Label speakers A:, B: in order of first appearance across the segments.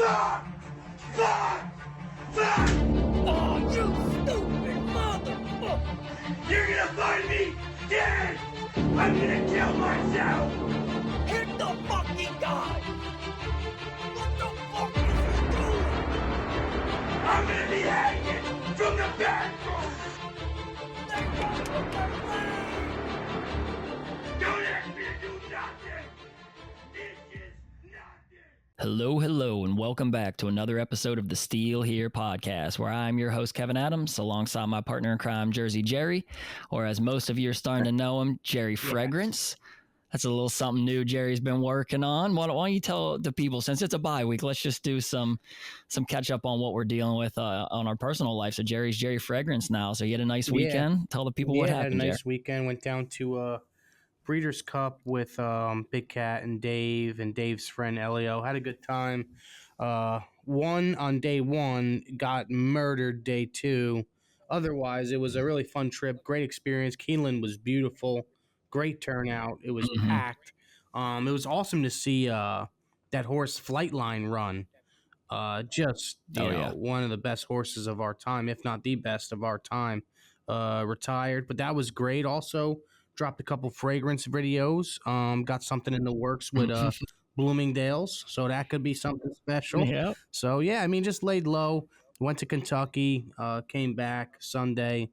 A: Fuck! Fuck! Fuck!
B: Oh, you stupid motherfucker!
A: You're gonna find me dead! I'm gonna kill myself!
B: Hit the fucking guy! What the fuck is he doing?
A: I'm gonna be hanging from the bathroom!
B: They got the leg!
A: Don't ask me to do nothing! This is nothing!
C: Hello, and welcome back to another episode of the Steel Here podcast, where I'm your host, Kevin Adams, alongside my partner in crime, Jersey Jerry, or as most of you are starting to know him, Jerry Fragrance. That's a little something new Jerry's been working on. Why don't you tell the people, since it's a bye week, let's just do some catch up on what we're dealing with on our personal life. So Jerry's Jerry Fragrance now. So you had a nice weekend. Tell the people what happened.
D: Had a nice weekend. Went down to Breeders' Cup with Big Cat and Dave and Dave's friend Elio. Had a good time. Won on day one, got murdered day two. Otherwise, it was a really fun trip. Great experience. Keeneland was beautiful. Great turnout. It was packed. It was awesome to see that horse Flightline run. One of the best horses of our time, if not the best of our time. Retired, but that was great. Also, dropped a couple fragrance videos. Got something in the works with Bloomingdale's, so that could be something special.
C: Yep.
D: So just laid low. Went to Kentucky. Came back Sunday.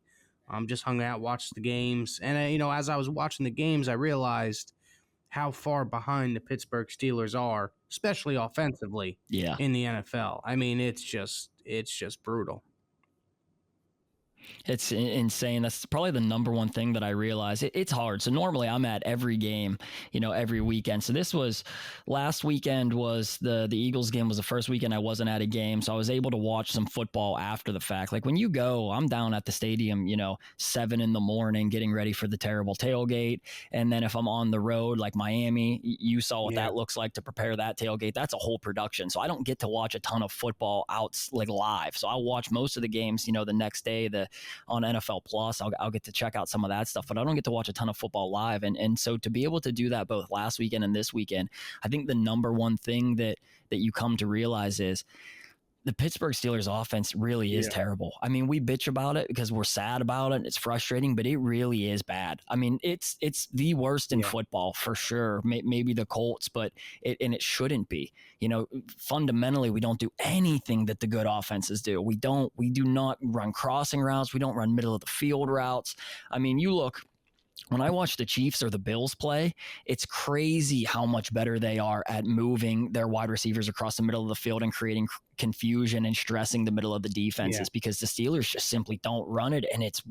D: Just hung out, watched the games, and as I was watching the games, I realized how far behind the Pittsburgh Steelers are, especially offensively. In the NFL. I mean, it's just brutal.
C: It's insane. That's probably the number one thing that I realize. It's hard. So normally I'm at every game, every weekend. So this was last weekend was the Eagles game was the first weekend I wasn't at a game. So I was able to watch some football after the fact. Like when you go, I'm down at the stadium, 7 a.m, getting ready for the terrible tailgate. And then if I'm on the road, like Miami, you saw what that looks like to prepare that tailgate. That's a whole production. So I don't get to watch a ton of football out like live. So I'll watch most of the games, the next day, on NFL Plus. I'll get to check out some of that stuff, but I don't get to watch a ton of football live. And so to be able to do that both last weekend and this weekend, I think the number one thing that you come to realize is the Pittsburgh Steelers offense really is terrible. I mean, we bitch about it because we're sad about it. It's frustrating, but it really is bad. I mean, it's the worst in football for sure. Maybe the Colts, but it shouldn't be. Fundamentally, we don't do anything that the good offenses do. We do not run crossing routes. We don't run middle of the field routes. I mean, you look. When I watch the Chiefs or the Bills play, it's crazy how much better they are at moving their wide receivers across the middle of the field and creating confusion and stressing the middle of the defenses because the Steelers just simply don't run it. And it's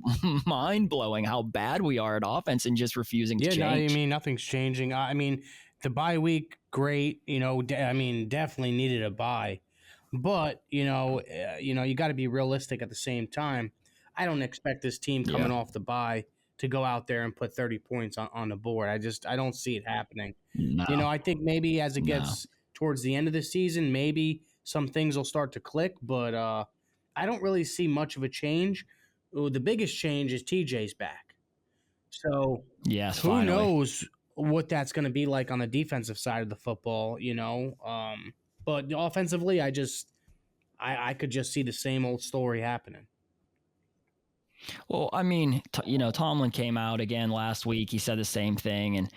C: mind-blowing how bad we are at offense and just refusing to change.
D: Nothing's changing. The bye week, great. Definitely needed a bye. But, you got to be realistic at the same time. I don't expect this team coming off the bye to go out there and put 30 points on the board. I don't see it happening.
C: No.
D: I think maybe as it gets towards the end of the season, maybe some things will start to click, but I don't really see much of a change. The biggest change is TJ's back. So who knows what that's going to be like on the defensive side of the football, but offensively, I could just see the same old story happening.
C: Well, I mean, Tomlin came out again last week. He said the same thing, and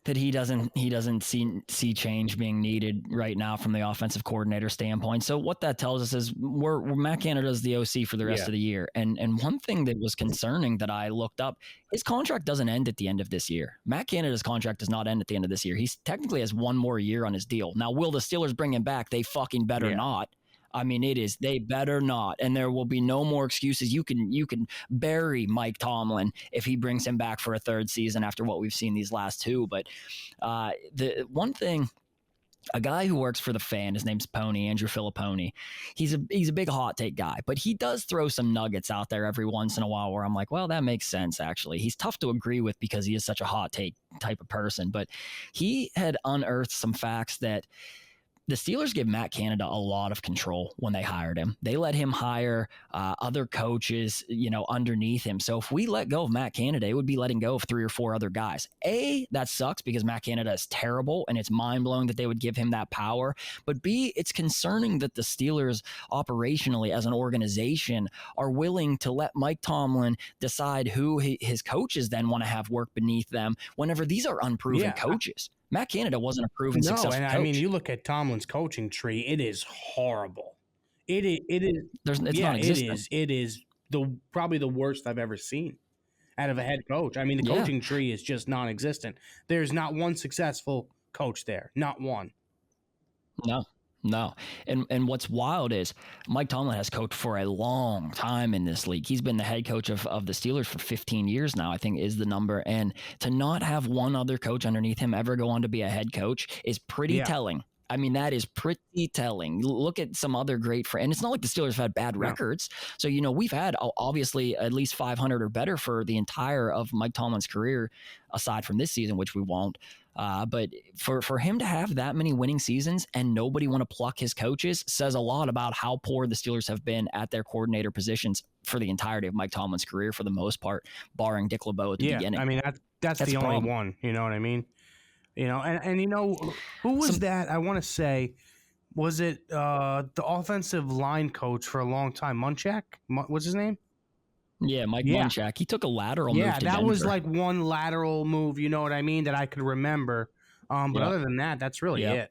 C: that he doesn't see change being needed right now from the offensive coordinator standpoint. So what that tells us is we're Matt Canada's the OC for the rest of the year. And one thing that was concerning that I looked up, his contract doesn't end at the end of this year. Matt Canada's contract does not end at the end of this year. He technically has one more year on his deal. Now, will the Steelers bring him back? They fucking better not. I mean, they better not. And there will be no more excuses. You can bury Mike Tomlin if he brings him back for a third season after what we've seen these last two. But the one thing, a guy who works for the Fan, his name's Andrew Filipponi. He's a big hot take guy, but he does throw some nuggets out there every once in a while where I'm like, well, that makes sense, actually. He's tough to agree with because he is such a hot take type of person, but he had unearthed some facts that the Steelers give Matt Canada a lot of control when they hired him. They let him hire other coaches, underneath him. So if we let go of Matt Canada, it would be letting go of 3 or 4 other guys. That sucks because Matt Canada is terrible, and it's mind-blowing that they would give him that power. But B, it's concerning that the Steelers operationally as an organization are willing to let Mike Tomlin decide who his coaches then want to have work beneath them whenever these are unproven coaches. Matt Canada wasn't a proven successful coach.
D: I mean, you look at Tomlin's coaching tree; it is horrible. It is.
C: It's non-existent.
D: It is probably the worst I've ever seen out of a head coach. I mean, the coaching tree is just non-existent. There's not one successful coach there, not one.
C: No. And what's wild is Mike Tomlin has coached for a long time in this league. He's been the head coach of the Steelers for 15 years now, I think is the number. And to not have one other coach underneath him ever go on to be a head coach is pretty telling. I mean, that is pretty telling. Look at some other great and it's not like the Steelers have had bad records. So, we've had obviously at least 500 or better for the entire of Mike Tomlin's career, aside from this season, which we won't. But for him to have that many winning seasons and nobody want to pluck his coaches says a lot about how poor the Steelers have been at their coordinator positions for the entirety of Mike Tomlin's career, for the most part, barring Dick LeBeau at the beginning.
D: I mean, that's the only one, you know what I mean? And who was that? I want to say, was it the offensive line coach for a long time? Munchak? What's his name?
C: Yeah, Mike Munchak. He took a lateral move to
D: that
C: Denver.
D: was like one lateral move, you know what I mean, that I could remember. But other than that, that's really it.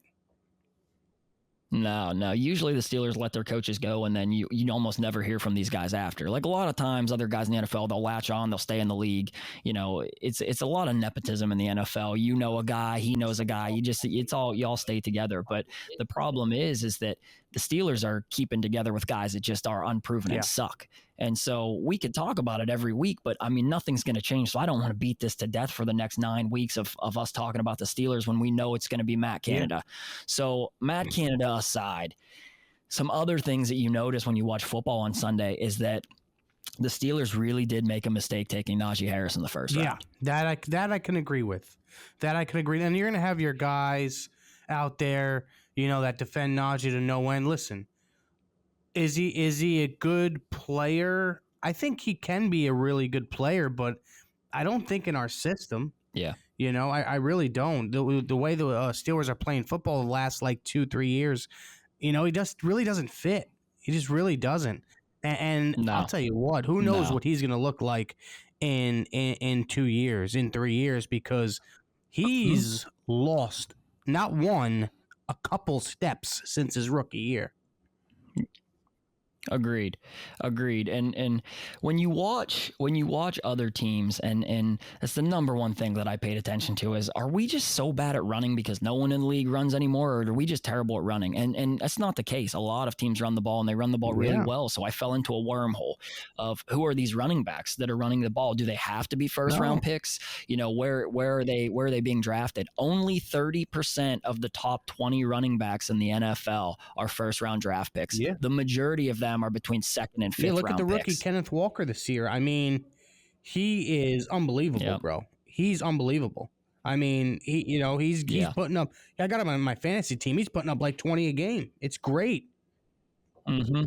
C: No. Usually the Steelers let their coaches go, and then you almost never hear from these guys after. Like a lot of times, other guys in the NFL, they'll latch on, they'll stay in the league. It's a lot of nepotism in the NFL. You know a guy, he knows a guy. You all stay together. But the problem is that the Steelers are keeping together with guys that just are unproven and suck. And so we could talk about it every week, but I mean, nothing's going to change. So I don't want to beat this to death for the next 9 weeks of us talking about the Steelers when we know it's going to be Matt Canada. So Matt Canada aside, some other things that you notice when you watch football on Sunday is that the Steelers really did make a mistake taking Najee Harris in the first round.
D: Yeah, that I can agree with. And you're going to have your guys out there, that defend Najee to no end. Listen, is he a good player? I think he can be a really good player, but I don't think in our system.
C: Yeah.
D: I really don't. The way the Steelers are playing football the last like 2-3 years, he just really doesn't fit. He just really doesn't. And I'll tell you what, who knows what he's going to look like in 2 years, in 3 years, because he's lost not one, a couple steps since his rookie year.
C: Agreed. And when you watch other teams, and that's the number one thing that I paid attention to is, are we just so bad at running because no one in the league runs anymore, or are we just terrible at running? And that's not the case. A lot of teams run the ball, and they run the ball really well. So I fell into a wormhole of who are these running backs that are running the ball? Do they have to be first round picks? Where are they being drafted? Only 30% of the top 20 running backs in the NFL are first round draft picks. Yeah. The majority of them are between second and fifth round.
D: Look at the rookie Kenneth Walker this year. I mean, he is unbelievable, bro. He's unbelievable. I mean, he's putting up. I got him on my fantasy team. He's putting up like 20 a game. It's great.
C: Mm-hmm.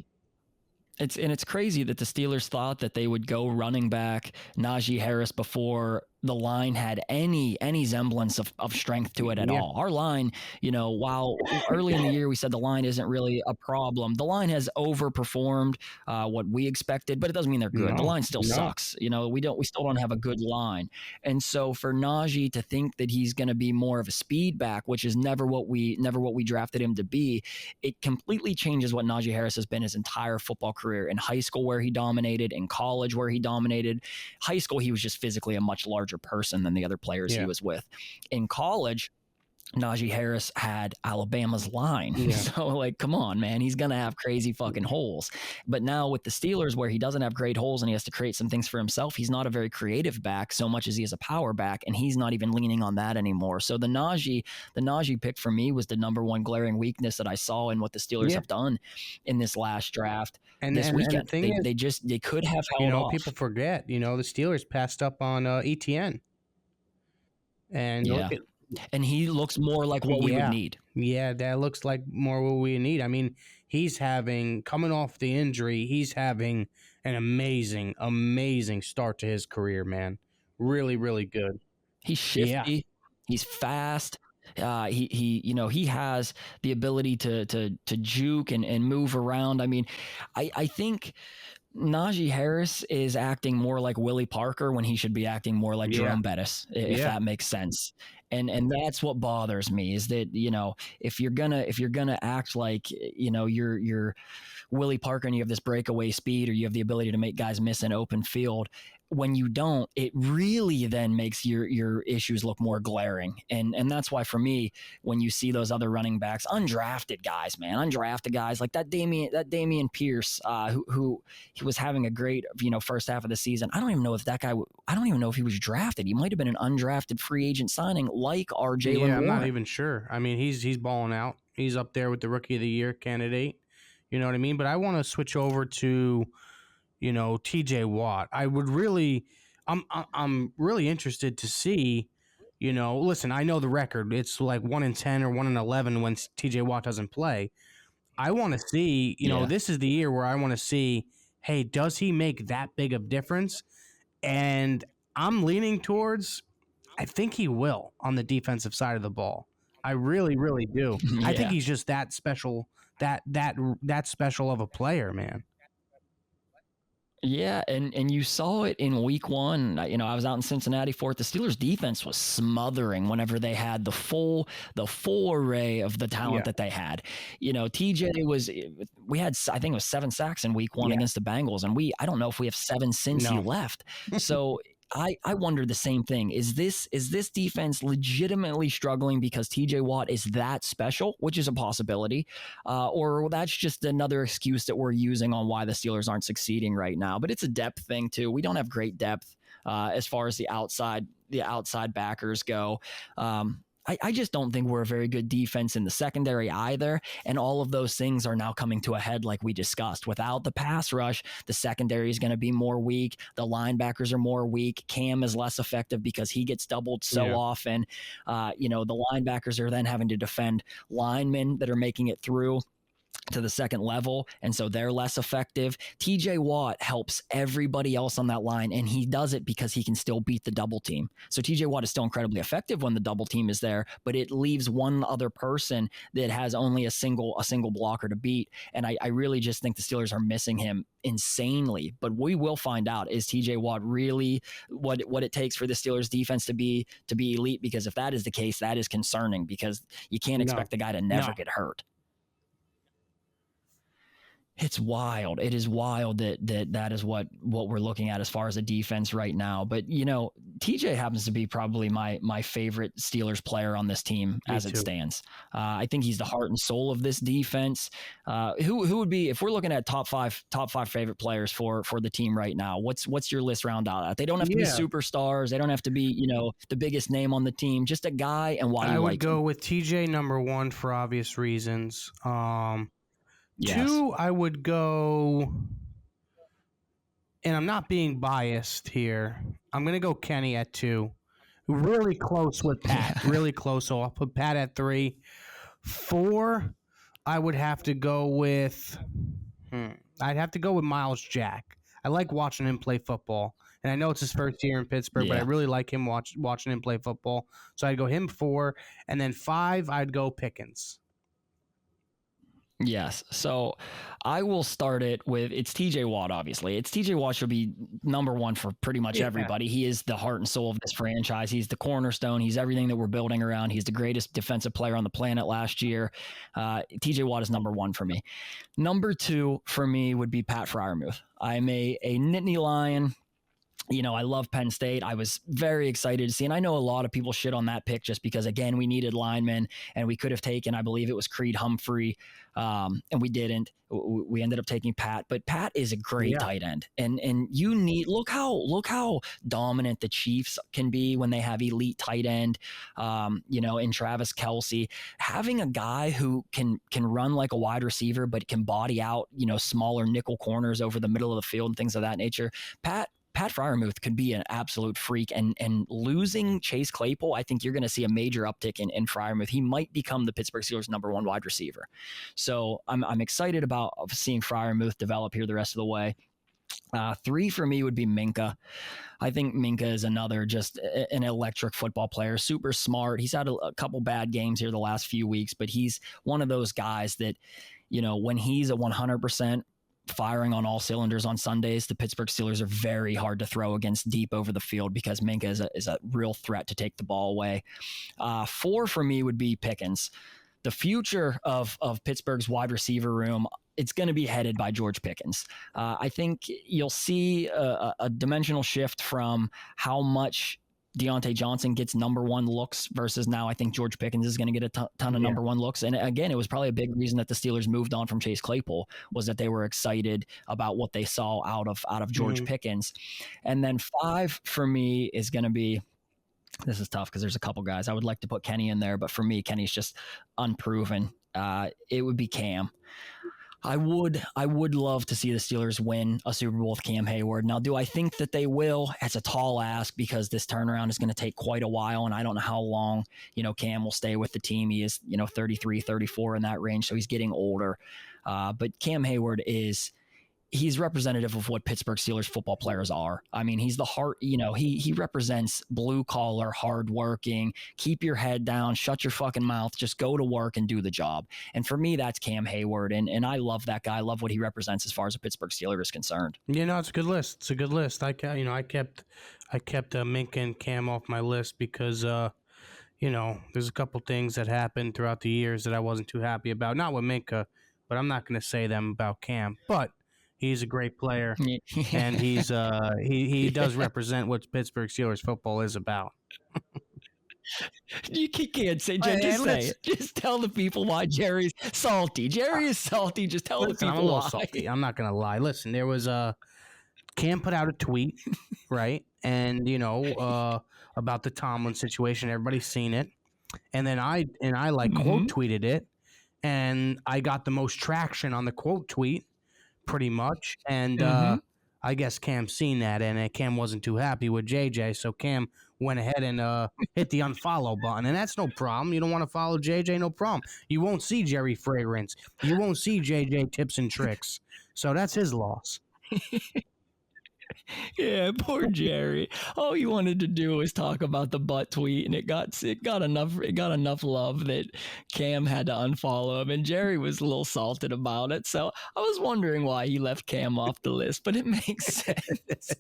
C: It's crazy that the Steelers thought that they would go running back Najee Harris before the line had any semblance of strength to it at all. Our line, while early in the year we said the line isn't really a problem, the line has overperformed what we expected, but it doesn't mean they're good. The line still sucks. We still don't have a good line. And so for Najee to think that he's going to be more of a speed back, which is never what we drafted him to be, it completely changes what Najee Harris has been his entire football career. In high school where he dominated, in college where he dominated. High school he was just physically a much larger person than the other players he was with. In college, Najee Harris had Alabama's line. Yeah. So, come on, man. He's going to have crazy fucking holes. But now with the Steelers, where he doesn't have great holes and he has to create some things for himself, he's not a very creative back so much as he is a power back, and he's not even leaning on that anymore. So the Najee pick for me was the number one glaring weakness that I saw in what the Steelers have done in this last draft. And this weekend, they could have held off.
D: People forget, the Steelers passed up on ETN. And
C: and he looks more like what we would
D: Yeah.
C: need.
D: Yeah, that looks like more what we need. I mean, coming off the injury, he's having an amazing, amazing start to his career, man. Really, really good.
C: He's
D: Yeah.
C: shifty. He's fast. He has the ability to juke and move around. I mean, I think Najee Harris is acting more like Willie Parker when he should be acting more like
D: Yeah.
C: Jerome Bettis, if
D: Yeah.
C: that makes sense. And that's what bothers me is that, if you're gonna act like, you're Willie Parker and you have this breakaway speed or you have the ability to make guys miss an open field, when you don't, it really then makes your issues look more glaring. And that's why for me, when you see those other running backs, undrafted guys like that Damian Pierce, who he was having a great, first half of the season. I don't even know if he was drafted. He might have been an undrafted free agent signing like our Jalen Warren.
D: I'm not even sure. I mean, he's balling out. He's up there with the rookie of the year candidate. You know what I mean? But I want to switch over to, TJ Watt. I'm really interested to see, listen, I know the record. It's like 1-10 or 1-11 when TJ Watt doesn't play. I want to see,
C: Yeah.
D: this is the year where I want to see, hey, does he make that big of difference? And I'm leaning towards, I think he will on the defensive side of the ball. I really, really do. I think
C: Yeah.
D: he's just that special, that special of a player, man.
C: Yeah, and you saw it in week one. I was out in Cincinnati for it. The Steelers defense was smothering whenever they had the full array of the talent that they had. TJ I think it was 7 sacks in week one against the Bengals, and I don't know if we have 7 since he left. So I wonder the same thing. Is this defense legitimately struggling because TJ Watt is that special, which is a possibility, or that's just another excuse that we're using on why the Steelers aren't succeeding right now? But it's a depth thing too. We don't have great depth as far as the outside backers go. I just don't think we're a very good defense in the secondary either. And all of those things are now coming to a head like we discussed. Without the pass rush, the secondary is going to be more weak. The linebackers are more weak. Cam is less effective because he gets doubled so often. The linebackers are then having to defend linemen that are making it through to the second level, and so they're less effective. TJ Watt helps everybody else on that line, and he does it because he can still beat the double team. So TJ Watt is still incredibly effective when the double team is there, but it leaves one other person that has only a single blocker to beat. And I really just think the Steelers are missing him insanely. But we will find out, is TJ Watt really what it takes for the Steelers defense to be elite? Because if that is the case, that is concerning, because you can't expect the guy to never get hurt. It's wild. It is wild that is what we're looking at as far as a defense right now. But, TJ happens to be probably my favorite Steelers player on this team as it stands. I think he's the heart and soul of this defense. Who would be, if we're looking at top five favorite players for the team right now, what's your list round out? They don't have to be superstars. They don't have to be, the biggest name on the team, just a guy and why you like him.
D: I would go with TJ number 1 for obvious reasons.
C: Yes.
D: 2, I would go, and I'm not being biased here, I'm going to go Kenny at 2. Really close with Pat. Really close. So I'll put Pat at 3. 4, I would have to go with, I'd have to go with Miles Jack. I like watching him play football. And I know it's his first year in Pittsburgh, but I really like him watching him play football. So I'd go him 4. And then 5, I'd go Pickens.
C: Yes. So I will start it with, it's TJ Watt, obviously. TJ Watt should be number 1 for pretty much everybody. He is the heart and soul of this franchise. He's the cornerstone. He's everything that we're building around. He's the greatest defensive player on the planet last year. TJ Watt is number 1 for me. Number 2 for me would be Pat Freiermuth. I'm a Nittany Lion. I love Penn State. I was very excited to see, and I know a lot of people shit on that pick just because, again, we needed linemen, and we could have taken, I believe it was Creed Humphrey, and we didn't. We ended up taking Pat, but Pat is a great tight end, and you need look how dominant the Chiefs can be when they have elite tight end, in Travis Kelce. Having a guy who can run like a wide receiver, but can body out, smaller nickel corners over the middle of the field and things of that nature. Pat Pat Freiermuth could be an absolute freak, and losing Chase Claypool, I think you're going to see a major uptick in Freiermuth. He might become the Pittsburgh Steelers' number one wide receiver. So I'm excited about seeing Freiermuth develop here the rest of the way. 3 for me would be Minka. I think Minka is another just an electric football player, super smart. He's had a couple bad games here the last few weeks, but he's one of those guys that, when he's at 100%, firing on all cylinders on Sundays, the Pittsburgh Steelers are very hard to throw against deep over the field because Minka is a real threat to take the ball away. 4 for me would be Pickens. The future of Pittsburgh's wide receiver room, it's going to be headed by George Pickens. I think you'll see a dimensional shift from how much Deontay Johnson gets number one looks versus now I think George Pickens is going to get a ton of number one looks. And again, it was probably a big reason that the Steelers moved on from Chase Claypool, was that they were excited about what they saw out of George Pickens. And then 5 for me is going to be, this is tough because there's a couple guys I would like to put Kenny in there, but for me, Kenny's just unproven. It would be Cam. I would love to see the Steelers win a Super Bowl with Cam Hayward. Now, do I think that they will? It's a tall ask because this turnaround is going to take quite a while, and I don't know how long, Cam will stay with the team. He is, 33, 34 in that range, so he's getting older. But Cam Hayward he's representative of what Pittsburgh Steelers football players are. I mean, he's the heart, he represents blue collar, hardworking, keep your head down, shut your fucking mouth, just go to work and do the job. And for me, that's Cam Hayward. And I love that guy. I love what he represents as far as a Pittsburgh Steeler is concerned.
D: It's a good list. It's a good list. I kept Minka and Cam off my list because, there's a couple things that happened throughout the years that I wasn't too happy about. Not with Minka, but I'm not going to say them about Cam. But he's a great player, and he's he does represent what Pittsburgh Steelers football is about.
C: You can't say, just say it. Just tell the people why Jerry's salty. Jerry is salty. Just tell the people
D: I'm a little
C: why.
D: salty. I'm not gonna lie. Listen, there was Cam put out a tweet, right, and about the Tomlin situation. Everybody's seen it, and then I quote tweeted it, and I got the most traction on the quote tweet. Pretty much, and I guess Cam's seen that, and Cam wasn't too happy with JJ, so Cam went ahead and hit the unfollow button, and that's no problem. You don't want to follow JJ, no problem. You won't see Jerry Fragrance. You won't see JJ Tips and Tricks, so that's his loss.
C: Yeah, poor Jerry. All he wanted to do was talk about the butt tweet, and it got enough love that Cam had to unfollow him, and Jerry was a little salted about it. So I was wondering why he left Cam off the list, but it makes sense.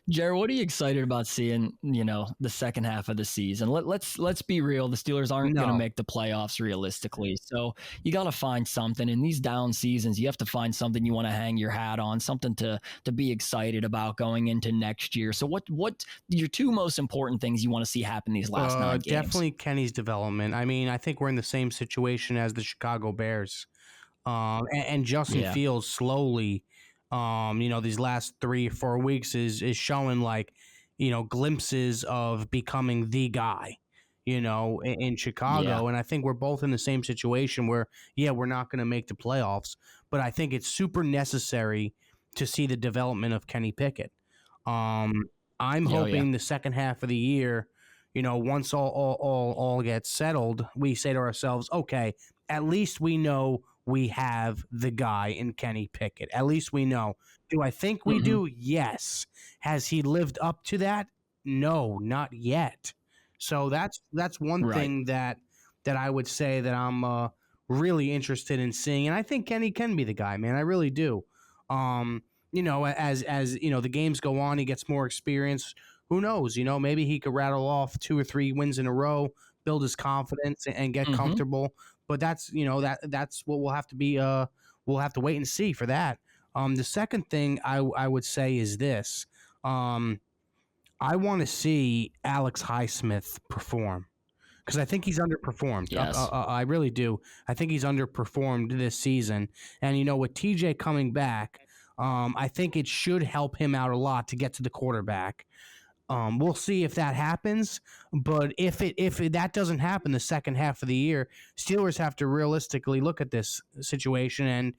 C: Jerry, what are you excited about seeing, the second half of the season? Let's be real. The Steelers aren't going to make the playoffs realistically. So you got to find something. In these down seasons, you have to find something you want to hang your hat on, something to be excited about going into next year. So what your 2 most important things you want to see happen these last 9 games?
D: Definitely Kenny's development. I mean, I think we're in the same situation as the Chicago Bears. And Justin Fields slowly – these last 3 or 4 weeks is showing glimpses of becoming the guy, in Chicago. Yeah. And I think we're both in the same situation where, we're not going to make the playoffs, but I think it's super necessary to see the development of Kenny Pickett. I'm hoping the second half of the year, once all gets settled, we say to ourselves, okay, at least we know we have the guy in Kenny Pickett. At least we know. Do I think we do? Yes. Has he lived up to that? No, not yet. So that's one thing that I would say that I'm really interested in seeing, and I think Kenny can be the guy, man. I really do. As the games go on, he gets more experience. Who knows? Maybe he could rattle off 2 or 3 wins in a row, build his confidence, and get comfortable. But that's that's what we'll have to be. We'll have to wait and see for that. The second thing I would say is this. I want to see Alex Highsmith perform because I think he's underperformed.
C: Yes.
D: I really do. I think he's underperformed this season. And with TJ coming back, I think it should help him out a lot to get to the quarterback. We'll see if that happens, but if that doesn't happen the second half of the year, Steelers have to realistically look at this situation and,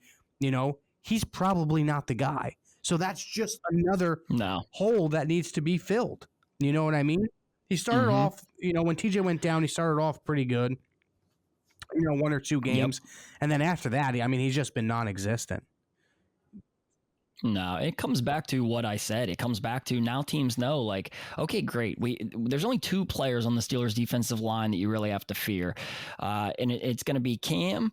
D: he's probably not the guy. So that's just another
C: No.
D: hole that needs to be filled. You know what I mean? He started off, when TJ went down, he started off pretty good, 1 or 2 games.
C: Yep.
D: And then after that, he's just been non-existent.
C: No, it comes back to what I said. It comes back to now teams know, like, okay, great. There's only 2 players on the Steelers defensive line that you really have to fear. And it's going to be Cam.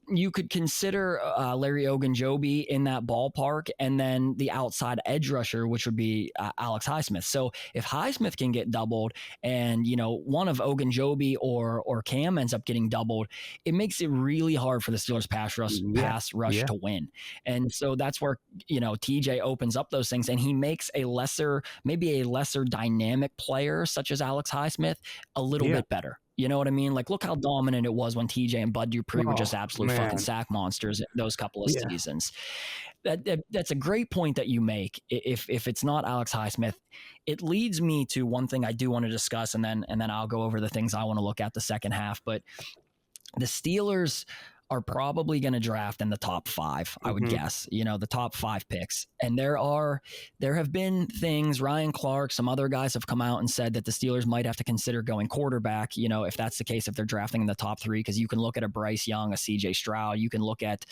C: You could consider Larry Ogunjobi in that ballpark, and then the outside edge rusher, which would be Alex Highsmith. So if Highsmith can get doubled, and one of Ogunjobi or Cam ends up getting doubled, it makes it really hard for the Steelers pass rush to win. And so that's where TJ opens up those things, and he makes maybe a lesser dynamic player such as Alex Highsmith a little bit better. You know what I mean? Like, look how dominant it was when TJ and Bud Dupree were just absolute fucking sack monsters those couple of seasons. That's a great point that you make. If it's not Alex Highsmith, it leads me to one thing I do want to discuss, and then I'll go over the things I want to look at the second half. But the Steelers are probably going to draft in the top 5, I would guess, the top 5 picks. And there have been things, Ryan Clark, some other guys have come out and said that the Steelers might have to consider going quarterback, if that's the case, if they're drafting in the top 3, because you can look at a Bryce Young, a CJ Stroud, you can look at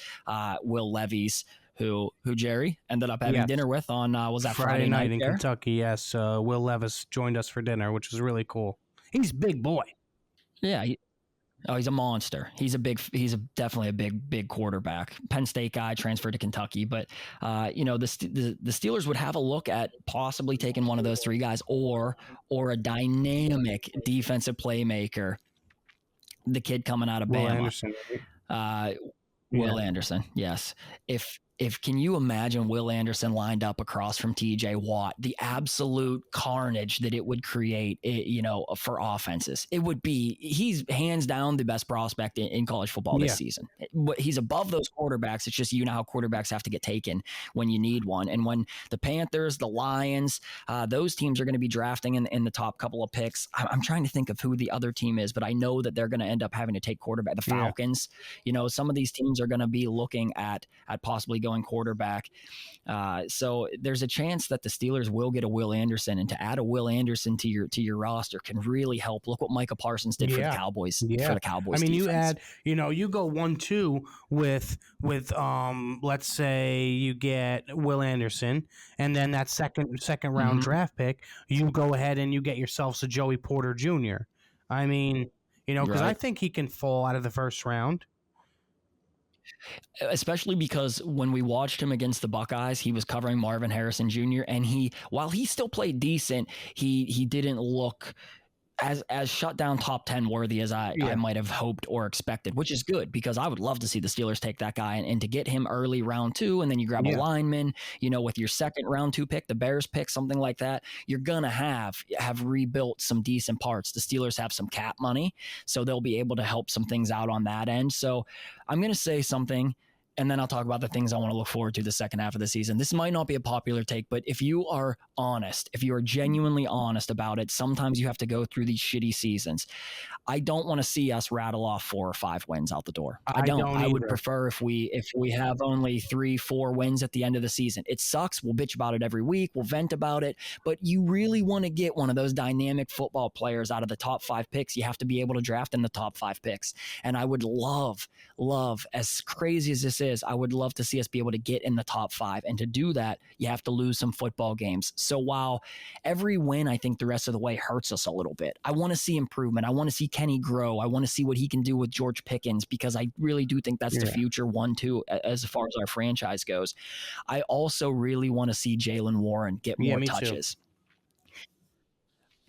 C: Will Levis, who Jerry ended up having dinner with on, was that Friday night
D: in Kentucky? Yes. Will Levis joined us for dinner, which was really cool. He's a big boy.
C: Yeah. He's a monster. He's definitely a big quarterback. Penn State guy, transferred to Kentucky. But, the Steelers would have a look at possibly taking one of those 3 guys or a dynamic defensive playmaker. The kid coming out of Bama. Will Anderson. Yes. If can you imagine Will Anderson lined up across from TJ Watt, the absolute carnage that it would create, for offenses? He's hands down the best prospect in college football this season. He's above those quarterbacks. It's just, how quarterbacks have to get taken when you need one. And when the Panthers, the Lions, those teams are going to be drafting in the top couple of picks. I'm trying to think of who the other team is, but I know that they're going to end up having to take quarterback. The Falcons, some of these teams are going to be looking at possibly going quarterback. So there's a chance that the Steelers will get a Will Anderson, and to add a Will Anderson to your roster can really help. Look what Micah Parsons did for the Cowboys. For the Cowboys,
D: defense.
C: You
D: add, you go 1-2 with let's say you get Will Anderson, and then that second round draft pick, you go ahead and you get yourself a Joey Porter Jr. Because I think he can fall out of the first round.
C: Especially because when we watched him against the Buckeyes, he was covering Marvin Harrison Jr. And while he still played decent, he didn't look as shut down top 10 worthy as I might have hoped or expected, which is good because I would love to see the Steelers take that guy and to get him early round 2. And then you grab a lineman, with your second round 2 pick, the Bears pick, something like that. You're going to have rebuilt some decent parts. The Steelers have some cap money, so they'll be able to help some things out on that end. So I'm going to say something, and then I'll talk about the things I want to look forward to the second half of the season. This might not be a popular take, but if you are honest, if you are genuinely honest about it, sometimes you have to go through these shitty seasons. I don't want to see us rattle off 4 or 5 wins out the door. I don't. I would prefer if we have only 3-4 wins at the end of the season. It sucks. We'll bitch about it every week. We'll vent about it. But you really want to get one of those dynamic football players out of the top 5 picks. You have to be able to draft in the top 5 picks. And I would love, as crazy as this is, I would love to see us be able to get in the top 5. And to do that, you have to lose some football games. So while every win, I think the rest of the way hurts us a little bit, I want to see improvement. I want to see Kenny grow. I want to see what he can do with George Pickens, because I really do think that's the future 1-2 as far as our franchise goes. I also really want to see Jaylen Warren get more touches. Too.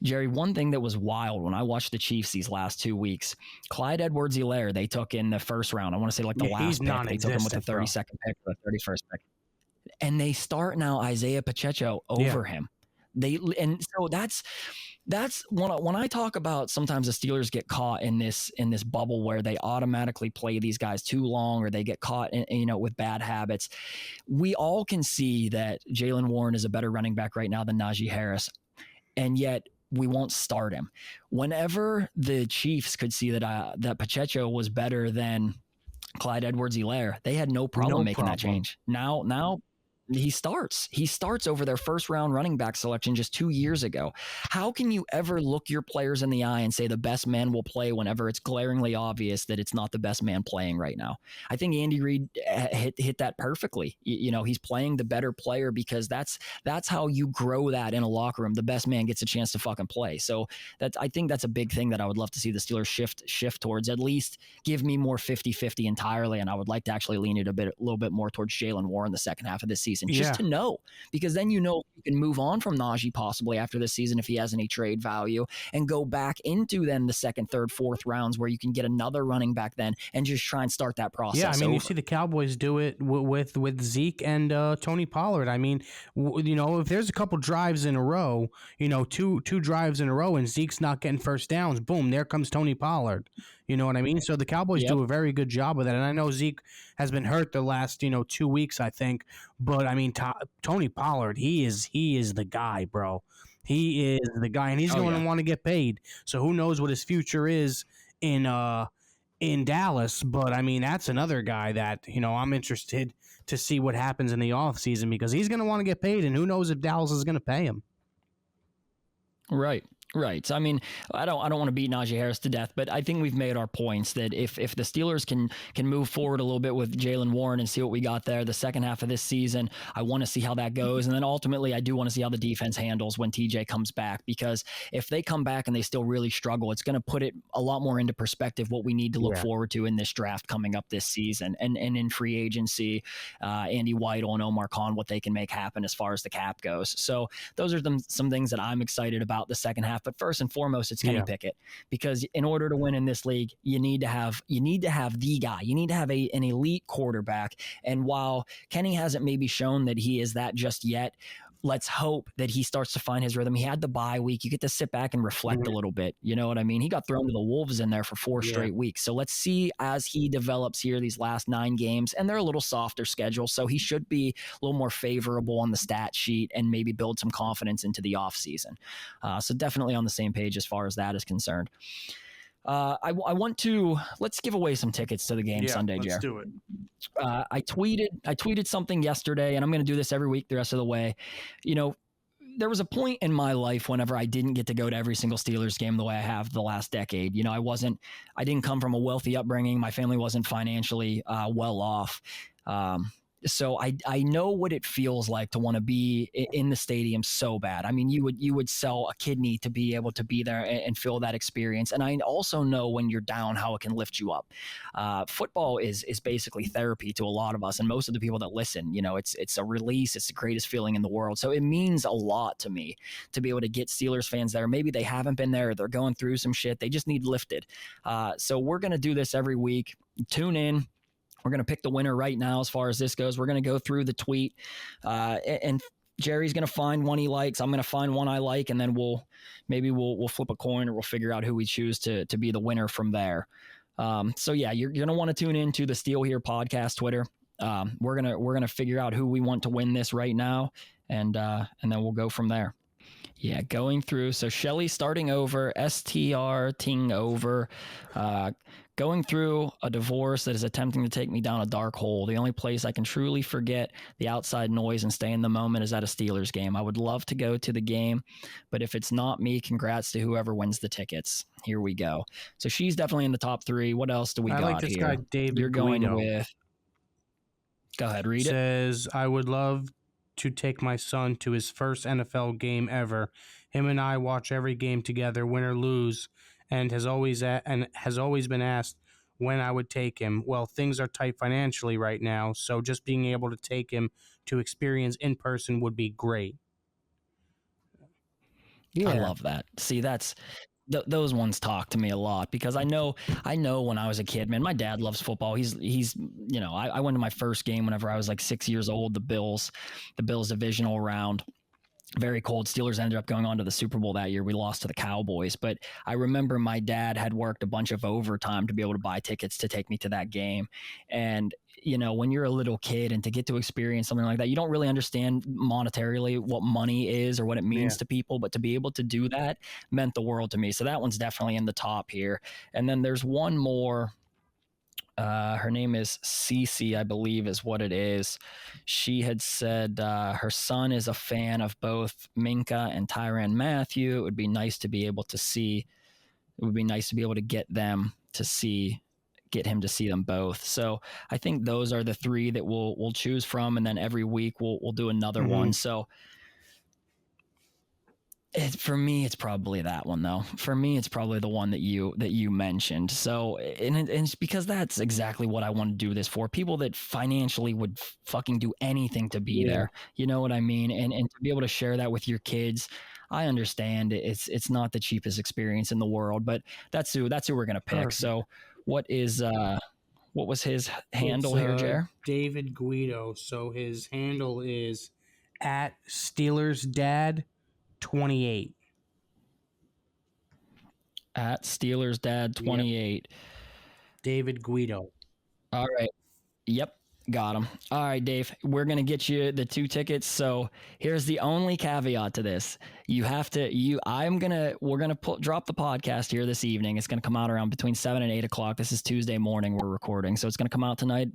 C: Jerry, one thing that was wild when I watched the Chiefs these last 2 weeks, Clyde Edwards-Helaire, they took in the first round. I want to say the last pick. They took him with the 32nd pick or the 31st pick. And they start now Isaiah Pacheco over him. So that's when I talk about sometimes the Steelers get caught in this bubble where they automatically play these guys too long, or they get caught with bad habits. We all can see that Jaylen Warren is a better running back right now than Najee Harris, and yet we won't start him. Whenever the Chiefs could see that Pacheco was better than Clyde Edwards-Helaire, they had no problem making that change. Now he starts. He starts over their first round running back selection just 2 years ago. How can you ever look your players in the eye and say the best man will play whenever it's glaringly obvious that it's not the best man playing right now? I think Andy Reid hit that perfectly. He's playing the better player because that's how you grow that in a locker room. The best man gets a chance to fucking play. So I think that's a big thing that I would love to see the Steelers shift towards. At least give me more 50-50 entirely, and I would like to actually lean it a little bit more towards Jalen Warren the second half of this season, just to know, because then you can move on from Najee possibly after this season if he has any trade value, and go back into then the second, third, fourth rounds where you can get another running back then and just try and start that process.
D: Yeah, I mean,
C: over.
D: you see the Cowboys do it with Zeke and Tony Pollard. I mean, if there's a couple drives in a row, two drives in a row, and Zeke's not getting first downs, boom, there comes Tony Pollard. You know what I mean? So the Cowboys do a very good job with that. And I know Zeke has been hurt the last 2 weeks, I think. But I mean, Tony Pollard, he is the guy, bro. He is the guy, and he's going to want to get paid. So who knows what his future is in Dallas, but I mean, that's another guy that, I'm interested to see what happens in the offseason, because he's going to want to get paid, and who knows if Dallas is going to pay him.
C: Right. So, I mean, I don't want to beat Najee Harris to death, but I think we've made our points that if the Steelers can move forward a little bit with Jalen Warren and see what we got there the second half of this season, I want to see how that goes. And then ultimately, I do want to see how the defense handles when TJ comes back, because if they come back and they still really struggle, it's going to put it a lot more into perspective what we need to look forward to in this draft coming up this season, and in free agency, Andy Weidel and Omar Khan, what they can make happen as far as the cap goes. So those are some things that I'm excited about the second half. But first and foremost, it's Kenny Pickett, because in order to win in this league, you need to have the guy. You need to have an elite quarterback. And while Kenny hasn't maybe shown that he is that just yet, let's hope that he starts to find his rhythm. He had the bye week. You get to sit back and reflect a little bit. You know what I mean? He got thrown to the Wolves in there for 4 straight weeks. So let's see as he develops here these last 9 games, and they're a little softer schedule. So he should be a little more favorable on the stat sheet and maybe build some confidence into the offseason. So definitely on the same page as far as that is concerned. I want to let's give away some tickets to the game Sunday, Jer.
D: Let's do it.
C: I tweeted something yesterday, and I'm going to do this every week the rest of the way. There was a point in my life whenever I didn't get to go to every single Steelers game the way I have the last decade. I didn't come from a wealthy upbringing. My family wasn't financially well off. So I know what it feels like to want to be in the stadium so bad. I mean, you would sell a kidney to be able to be there and feel that experience. And I also know when you're down how it can lift you up. Football is basically therapy to a lot of us, and most of the people that listen. It's a release. It's the greatest feeling in the world. So it means a lot to me to be able to get Steelers fans there. Maybe they haven't been there. They're going through some shit. They just need lifted. So we're gonna do this every week. Tune in. We're going to pick the winner right now as far as this goes. We're going to go through the tweet, and Jerry's going to find one he likes. I'm going to find one I like, and then we'll flip a coin, or we'll figure out who we choose to be the winner from there. So yeah, you're going to want to tune into the Steel Here podcast Twitter. We're going to figure out who we want to win this right now, and then we'll go from there. Yeah, going through. So Shelly starting over, STR ting over, going through a divorce that is attempting to take me down a dark hole. The only place I can truly forget the outside noise and stay in the moment is at a Steelers game. I would love to go to the game, but if it's not me, congrats to whoever wins the tickets. Here we go. So she's definitely in the top 3. What else do we got here? I like this guy,
D: David
C: You're going
D: Guido.
C: with. Go ahead, read it.
D: Says, I would love to take my son to his first NFL game ever. Him and I watch every game together, win or lose, and has always been asked when I would take him. Well, things are tight financially right now, so just being able to take him to experience in person would be great.
C: Yeah. I love that. See, those ones talk to me a lot, because I know when I was a kid, man, my dad loves football. He's I went to my first game whenever I was like 6 years old, the Bills divisional round. Very cold. Steelers ended up going on to the Super Bowl that year. We lost to the Cowboys, but I remember my dad had worked a bunch of overtime to be able to buy tickets to take me to that game. And when you're a little kid and to get to experience something like that, you don't really understand monetarily what money is or what it means to people, but to be able to do that meant the world to me. So that one's definitely in the top here. And then there's one more. Her name is Cece, I believe is what it is. She had said her son is a fan of both Minka and Tyrann Mathieu. It would be nice to be able to see. It would be nice to be able to get him to see them both. So I think those are the three that we'll choose from, and then every week we'll do another one. So for me, it's probably that one though. For me, it's probably the one that you mentioned. So, and it's because that's exactly what I want to do this for. People that financially would fucking do anything to be there. You know what I mean? And to be able to share that with your kids, I understand it's not the cheapest experience in the world, but that's who we're gonna pick. Perfect. So, what was his handle here, Jer?
D: David Guido. So his handle is at Steelers Dad 28.
C: At Steelers Dad 28.
D: Yep. David Guido.
C: All right. Yep. Got him. All right, Dave, we're going to get you the 2 tickets. So here's the only caveat to this. We're going to drop the podcast here this evening. It's going to come out around between 7 and 8 o'clock. This is Tuesday morning we're recording. So it's going to come out tonight,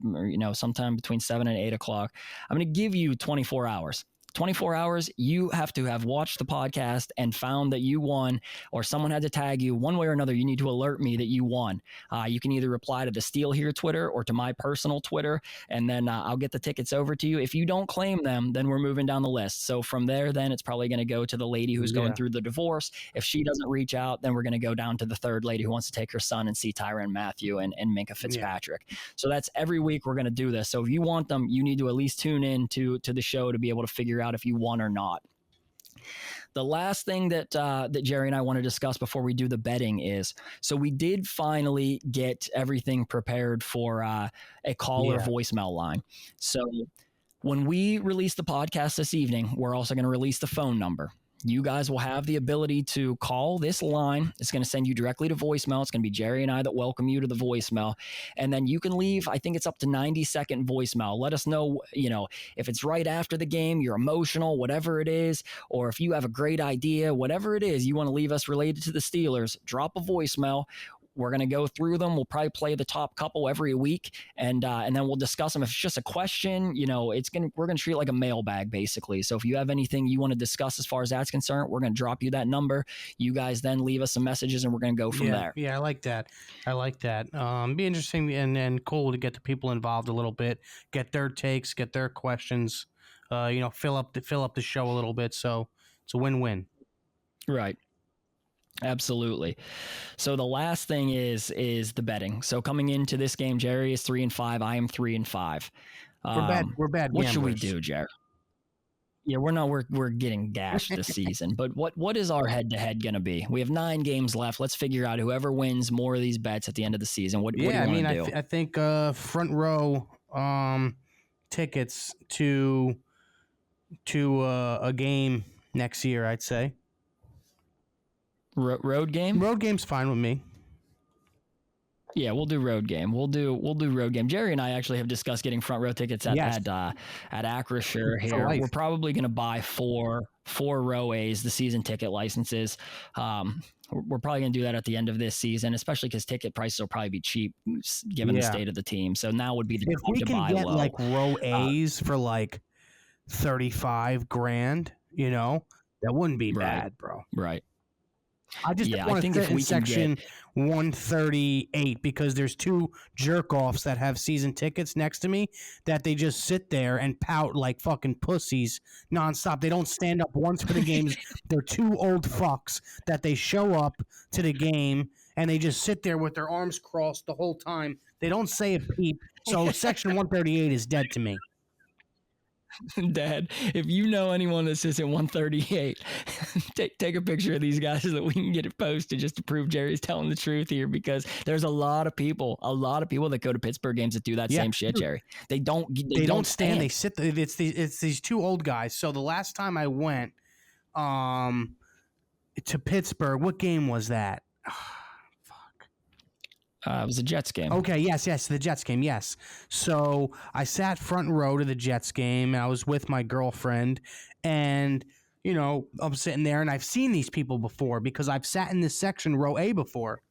C: sometime between 7 and 8 o'clock. I'm going to give you 24 hours. 24 hours, you have to have watched the podcast and found that you won, or someone had to tag you one way or another. You need to alert me that you won. You can either reply to the Steel Here Twitter or to my personal Twitter, and then I'll get the tickets over to you. If you don't claim them, then we're moving down the list. So from there, then it's probably going to go to the lady who's going through the divorce. If she doesn't reach out, then we're going to go down to the third lady who wants to take her son and see Tyrann Mathieu and Minka Fitzpatrick. Yeah. So that's every week we're going to do this. So if you want them, you need to at least tune in to the show to be able to figure out if you won or not. The last thing that Jerry and I want to discuss before we do the betting is, so we did finally get everything prepared for a caller voicemail line. So when we release the podcast this evening, we're also going to release the phone number. You guys will have the ability to call this line. It's going to send you directly to voicemail. It's going to be Jerry and I that welcome you to the voicemail. And then you can leave, I think it's up to 90-second voicemail. Let us know, if it's right after the game, you're emotional, whatever it is, or if you have a great idea, whatever it is you want to leave us related to the Steelers, drop a voicemail. We're going to go through them. We'll probably play the top couple every week, and then we'll discuss them. If it's just a question, we're going to treat it like a mailbag, basically. So if you have anything you want to discuss as far as that's concerned, we're going to drop you that number. You guys then leave us some messages, and we're going to go from there.
D: Yeah, I like that. Be interesting and cool to get the people involved a little bit, get their takes, get their questions. Fill up the show a little bit. So it's a win-win.
C: Right. Absolutely. So the last thing is the betting. So coming into this game, Jerry is 3-5. I am 3-5.
D: We're bad.
C: What should we do, Jerry? Yeah, we're getting gashed this season. But what is our head-to-head going to be? We have 9 games left. Let's figure out whoever wins more of these bets at the end of the season. What do you want to do?
D: I think front row tickets to a game next year, I'd say.
C: Road game?
D: Road game's fine with me.
C: Yeah, we'll do road game. We'll do road game. Jerry and I actually have discussed getting front row tickets at Acrisure here. We're probably going to buy four row A's, the season ticket licenses. We're probably going to do that at the end of this season, especially because ticket prices will probably be cheap given the state of the team. So now would be the time to buy low. If we can get
D: like row A's for like $35,000, that wouldn't be bad, bro.
C: Right.
D: I just want to fit in section 138 because there's 2 jerk-offs that have season tickets next to me that they just sit there and pout like fucking pussies nonstop. They don't stand up once for the games. They're 2 old fucks that they show up to the game and they just sit there with their arms crossed the whole time. They don't say a peep. So section 138 is dead to me.
C: Dad, if you know anyone that sits at 138, take a picture of these guys so that we can get it posted just to prove Jerry's telling the truth here, because there's a lot of people that go to Pittsburgh games that do that same shit, Jerry. They don't stand.
D: They sit. It's these 2 old guys. So the last time I went to Pittsburgh, what game was that?
C: It was a Jets game.
D: Okay, yes, the Jets game, yes. So I sat front row to the Jets game. I was with my girlfriend, and, I'm sitting there, and I've seen these people before because I've sat in this section, row A, before.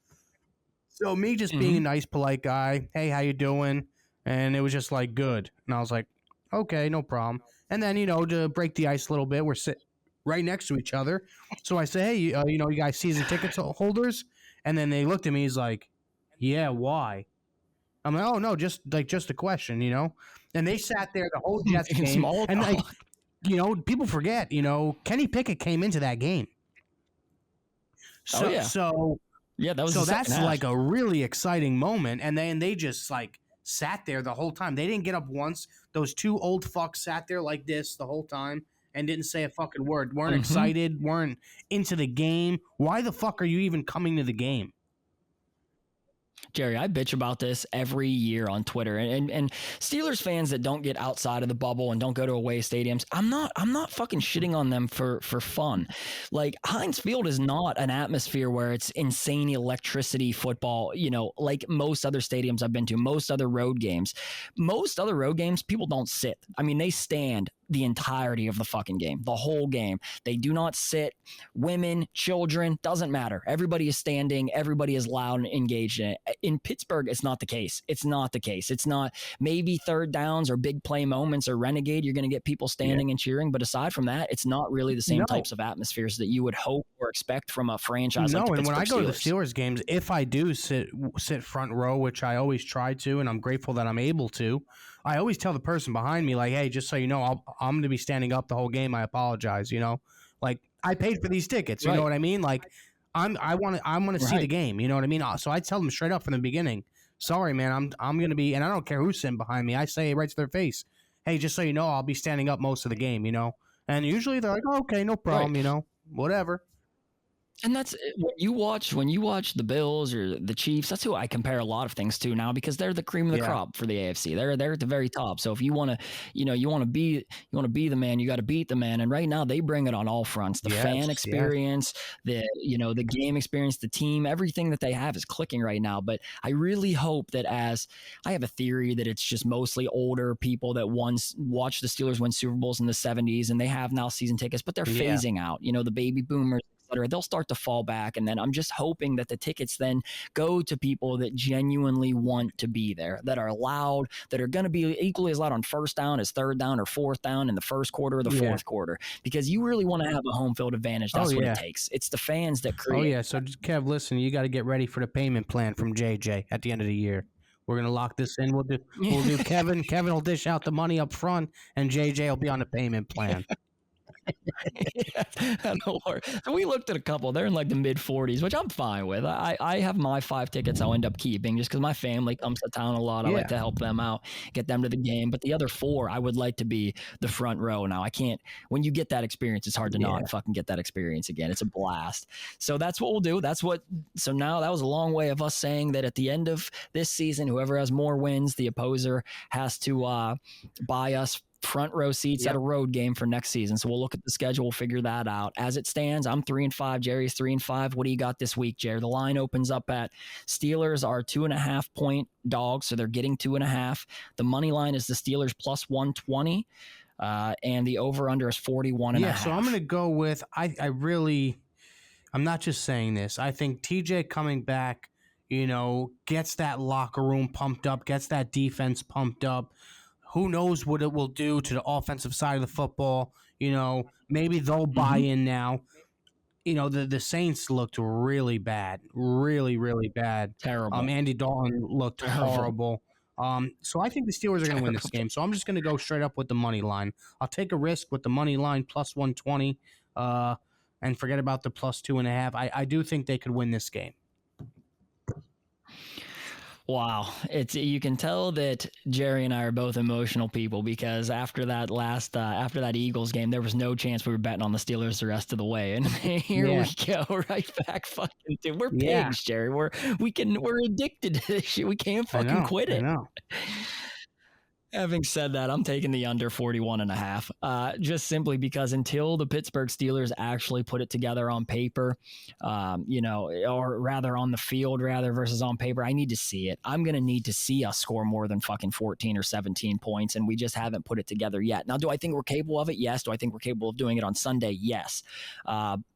D: So me just being a nice, polite guy, hey, how you doing? And it was just like, good. And I was like, okay, no problem. And then, to break the ice a little bit, we're sitting right next to each other. So I say, hey, you guys season tickets holders? And then they looked at me, he's like, yeah, why? I'm like, oh, no, just a question, And they sat there the whole Jets
C: Making
D: game.
C: small
D: And,
C: talk.
D: people forget, Kenny Pickett came into that game. So,
C: Oh, yeah.
D: so
C: Yeah, that was
D: So
C: the second
D: that's
C: half.
D: like a really exciting moment. And then they just like sat there the whole time. They didn't get up once. Those two old fucks sat there like this the whole time and didn't say a fucking word. Weren't excited, weren't into the game. Why the fuck are you even coming to the game?
C: Jerry, I bitch about this every year on Twitter, and Steelers fans that don't get outside of the bubble and don't go to away stadiums, I'm not fucking shitting on them for fun. Like, Heinz Field is not an atmosphere where it's insane electricity football, like most other stadiums I've been to, most other road games. Most other road games, people don't sit. I mean, they stand the entirety of the fucking game, the whole game. They do not sit. Women, children, doesn't matter. Everybody is standing. Everybody is loud and engaged in it. In Pittsburgh, it's not the case. It's not the case. It's not maybe third downs or big play moments or renegade. You're going to get people standing and cheering. But aside from that, it's not really the same types of atmospheres that you would hope or expect from a franchise like the
D: and
C: Pittsburgh
D: when I go to the
C: Steelers.
D: Steelers games, if I do sit front row, which I always try to, and I'm grateful that I'm able to, I always tell the person behind me, like, hey, just so you know, I'm going to be standing up the whole game. I apologize, Like, I paid for these tickets, you know what I mean? Like, I want to see the game, you know what I mean? So I tell them straight up from the beginning, sorry, man, I'm going to be, and I don't care who's sitting behind me. I say it right to their face, hey, just so you know, I'll be standing up most of the game, And usually they're like, oh, okay, no problem, whatever.
C: And that's when you watch the Bills or the Chiefs, that's who I compare a lot of things to now, because they're the cream of the crop for the AFC. They're at the very top. So if you want to, you want to be the man, you got to beat the man. And right now they bring it on all fronts. The fan experience, the game experience, the team, everything that they have is clicking right now. But I really hope that, as I have a theory that it's just mostly older people that once watched the Steelers win Super Bowls in the 70s and they have now season tickets, but they're phasing out, the baby boomers. They'll start to fall back. And then I'm just hoping that the tickets then go to people that genuinely want to be there, that are loud, that are going to be equally as loud on first down as third down or fourth down in the first quarter or the fourth quarter, because you really want to have a home field advantage. That's what it takes. It's the fans that create.
D: Oh, yeah. So, Kev, listen, you got to get ready for the payment plan from JJ at the end of the year. We're going to lock this in. We'll do Kevin. Kevin will dish out the money up front, and JJ will be on the payment plan.
C: So we looked at a couple. They're in like the mid 40s, which I'm fine with. I have my 5 tickets I'll end up keeping just because my family comes to town a lot. I like to help them out, get them to the game. But the other 4, I would like to be the front row. Now, I can't. When you get that experience, it's hard to not fucking get that experience again. It's a blast. So that's what we'll do. So now that was a long way of us saying that at the end of this season, whoever has more wins, the opposer has to buy us front row seats at a road game for next season. So we'll look at the schedule, we'll figure that out. As it stands, I'm 3-5. Jerry's 3-5. What do you got this week, Jerry? The line opens up at Steelers are 2.5 point dogs, so they're getting 2.5. The money line is the Steelers plus 120, and the over under is 41.5.
D: Yeah, so I'm going to go with I'm not just saying this. I think TJ coming back, gets that locker room pumped up, gets that defense pumped up. Who knows what it will do to the offensive side of the football? Maybe they'll buy in now. The Saints looked really bad, really, really bad.
C: Terrible.
D: Andy Dalton looked horrible. So I think the Steelers are going to win this game. So I'm just going to go straight up with the money line. I'll take a risk with the money line plus 120, and forget about the plus 2.5. I do think they could win this game.
C: Wow. You can tell that Jerry and I are both emotional people, because after that Eagles game, there was no chance we were betting on the Steelers the rest of the way. And here we go, right back fucking dude. We're pigs, Jerry. We're addicted to this shit. We can't fucking quit it.
D: I know.
C: Having said that, I'm taking the under 41.5, just simply because until the Pittsburgh Steelers actually put it together on paper, or rather on the field versus on paper, I need to see it. I'm going to need to see us score more than fucking 14 or 17 points, and we just haven't put it together yet. Now, do I think we're capable of it? Yes. Do I think we're capable of doing it on Sunday? Yes.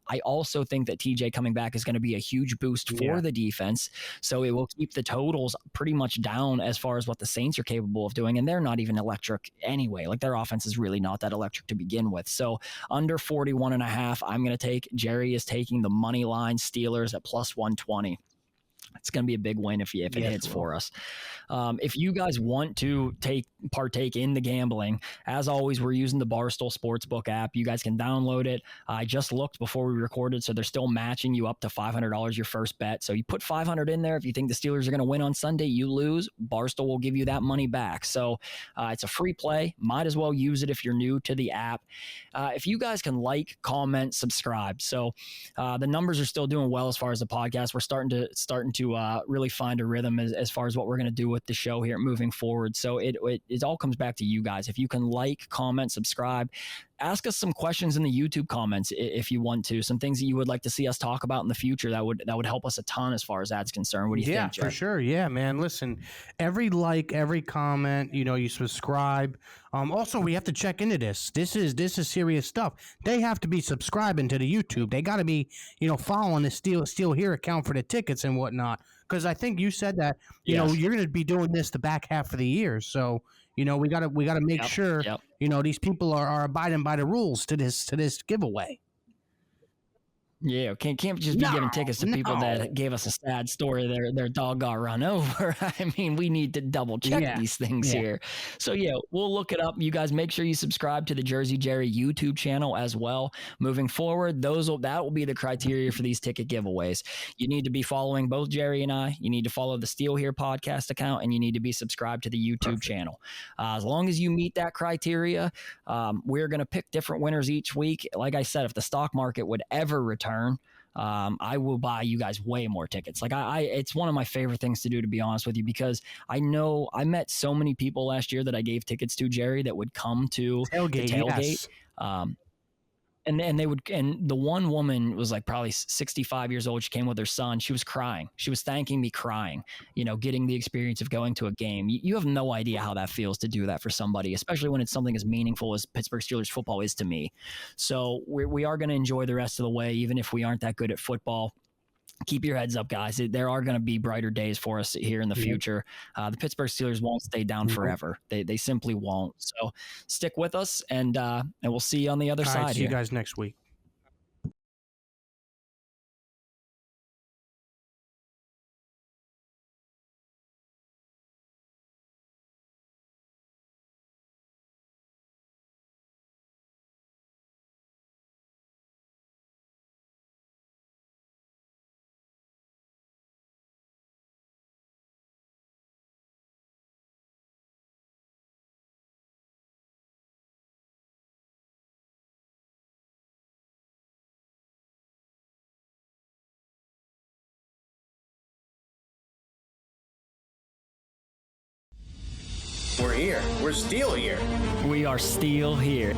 C: I also think that TJ coming back is going to be a huge boost for the defense. So it will keep the totals pretty much down as far as what the Saints are capable of doing. And they're not even electric anyway. Like their offense is really not that electric to begin with. So under 41.5, I'm going to take, Jerry is taking the money line Steelers at plus 120. It's going to be a big win if it hits for us. If you guys want to partake in the gambling, as always, we're using the Barstool Sportsbook app. You guys can download it. I just looked before we recorded, so they're still matching you up to $500 your first bet. So you put $500 in there. If you think the Steelers are going to win on Sunday, you lose, Barstool will give you that money back. So it's a free play. Might as well use it if you're new to the app. If you guys can like, comment, subscribe. So the numbers are still doing well as far as the podcast. We're starting to really find a rhythm as far as what we're going to do with the show here moving forward. So it all comes back to you guys. If you can like, comment, subscribe, ask us some questions in the YouTube comments if you want to, some things that you would like to see us talk about in the future that would help us a ton as far as that's concerned. What do you think, Jeff?
D: Yeah, for sure. Yeah, man. Listen, every like, every comment, you subscribe. Also, we have to check into this. This is serious stuff. They have to be subscribing to the YouTube. They got to be, following the Steel Here account for the tickets and whatnot. Because I think you said that, you're going to be doing this the back half of the year. So, we got to make sure, these people are abiding by the rules to this giveaway.
C: Yeah, can't just be giving tickets to people that gave us a sad story. Their dog got run over. I mean, we need to double check these things here. So we'll look it up. You guys make sure you subscribe to the Jersey Jerry YouTube channel as well. Moving forward, that will be the criteria for these ticket giveaways. You need to be following both Jerry and I. You need to follow the Steel Here podcast account, and you need to be subscribed to the YouTube channel. As long as you meet that criteria, we're going to pick different winners each week. Like I said, if the stock market would ever return, I will buy you guys way more tickets. Like it's one of my favorite things to do, to be honest with you, because I know I met so many people last year that I gave tickets to, Jerry, that would come to the tailgate. Yes. And the one woman was like probably 65 years old. She came with her son. She was crying. She was thanking me crying, getting the experience of going to a game. You have no idea how that feels to do that for somebody, especially when it's something as meaningful as Pittsburgh Steelers football is to me. So we are going to enjoy the rest of the way, even if we aren't that good at football. Keep your heads up, guys. There are going to be brighter days for us here in the future. The Pittsburgh Steelers won't stay down forever. They simply won't. So stick with us, and we'll see you on the other side.
D: Right, see you guys next week.
B: We're here. We're still here.
C: We are still here.